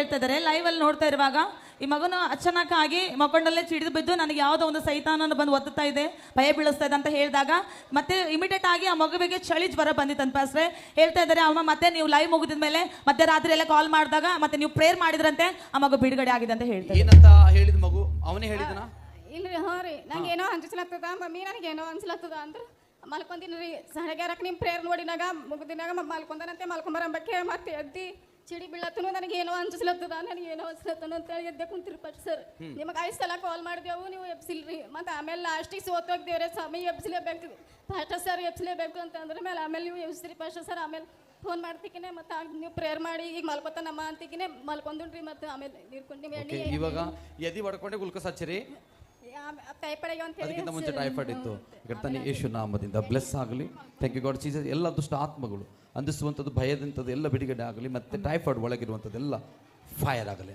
ಹೇಳ್ತಾ ಇದ್ದಾರೆ ಲೈವ್ ಅಲ್ಲಿ ನೋಡ್ತಾ ಇರುವಾಗ ಈ ಮಗನು ಅಚಾನಕ್ ಆಗಿ ಮಕ್ಕೊಂಡಲ್ಲೇ ಚಿಡಿದು ಬಿದ್ದು ನನಗೆ ಯಾವುದೋ ಒಂದು ಸೈತಾನನ್ನು ಬಂದು ಒತ್ತುತ್ತಾ ಇದೆ, ಭಯ ಬೀಳಿಸ್ತಾ ಇದೆ ಅಂತ ಹೇಳಿದಾಗ ಮತ್ತೆ ಇಮಿಡಿಯೇಟ್ ಆಗಿ ಆ ಮಗುವಿಗೆ ಚಳಿ ಜ್ವರ ಬಂದಿತ್ತಂತ ಪಾಸ್ಟ್ರೆ ಹೇಳ್ತಾ ಇದ್ದಾರೆ. ಅಮ್ಮ ಮತ್ತೆ ನೀವು ಲೈವ್ ಮುಗಿದ ಮೇಲೆ ಮತ್ತೆ ರಾತ್ರಿ ಎಲ್ಲ ಕಾಲ್ ಮಾಡಿದಾಗ ಮತ್ತೆ ನೀವು ಪ್ರೇಯರ್ ಮಾಡಿದ್ರಂತೆ ಆ ಮಗು ಬಿಡುಗಡೆ ಆಗಿದೆ ಅಂತ ಹೇಳ್ತಾರೆ. ಏನಂತ ಹೇಳಿದ ಮಗು ಅವನೇ ಹೇಳಿದನ? ಇಲ್ರಿ ಹ್ಞೂ ರೀ ನಂಗೆ ಏನೋ ಅನ್ಸ್ಲತ್ತದ ಮಮ್ಮಿ ನನಗೆ ಏನೋ ಅನ್ಸ್ಲತ್ತದ ಅಂದ್ರೆ ಮಲ್ಕೊಂದಿನ ರೀ ಸಣ್ಣಗ್ಯಾರಕ್ಕೆ ನಿಮ್ಮ ಪ್ರೇಯರ್ ನೋಡಿನಾಗ ಮುಗಿದಿನಾಗ ಮಲ್ಕೊಂಡನಂತೆ ಮಲ್ಕೊಂಬರಂಬಕ್ಕೆ ಮತ್ತೆ ಎದ್ದಿ ಚಿಡಿ ಬೀಳತ್ತನು ನನಗೆ ಏನೋ ಅನ್ಸ್ಲತ್ತದ ನನಗೆ ಏನೋ ಅನ್ಸ್ಲತ್ತನು ಅಂತೇಳಿ ಎದ್ದೆ ಕುಂತಿರಿ ಫಸ್ಟ್ ಸರ್. ನಿಮಗೆ 5 ಸಲ ಕಾಲ್ ಮಾಡಿದೆವು, ನೀವು ಎಬ್ಸಿಲ್ರಿ. ಮತ್ತು ಆಮೇಲೆ ಲಾಸ್ಟಿಗೆ ಸೋತೋಗ್ದೇವ್ರೆ ಸ್ವಾಮಿ ಎಬ್ಸಲೇಬೇಕು ಫಾಸ್ಟ್ ಸರ್ ಎಬ್ಸಲೇಬೇಕು ಅಂತಂದ್ರೆ ಆಮೇಲೆ ನೀವು ಎಬ್ಸಿರಿ ಫಸ್ಟ್ ಸರ್. ಆಮೇಲೆ ಫೋನ್ ಮಾಡ್ತಿಕಿನೇ ಮತ್ತೆ ನೀವು ಪ್ರೇಯರ್ ಮಾಡಿ ಈಗ ಮಲ್ಕೋತಾನಮ್ಮ ಅಂತಿಕಿನೇ ಮಲ್ಕೊಂಡ್ರಿ. ಮತ್ತೆ ಆಮೇಲೆ ನೀರ್ಕೊಂಡು ನೀವು ಎಣ್ಣೆ ಇವಾಗ ಎದಿ ಹೊಡ್ಕೊಂಡೆ ಗ್ಲುಕೋಸ್ ಹಚ್ಚಿರಿ. ಟೈಫಾಯ್ಡ್ ಅಂತ ಅದಕ್ಕಿಂತ ಮುಂಚೆ ಟೈಫಾಯ್ಡ್ ಇತ್ತು. ಕರ್ತನೇ ಯೇಸು ನಾಮದಿಂದ ಬ್ಲೆಸ್ ಆಗಲಿ. Thank you God Jesus. ಎಲ್ಲ ದುಷ್ಟ ಆತ್ಮಗಳು ಅಂದಿಸುವಂಥದ್ದು ಭಯದಂಥದ್ದು ಎಲ್ಲ ಬಿಡುಗಡೆ ಆಗಲಿ. ಮತ್ತೆ ಟೈಫಾಯ್ಡ್ ಒಳಗಿರುವಂಥದ್ದೆಲ್ಲ ಫೈರ್ ಆಗಲಿ.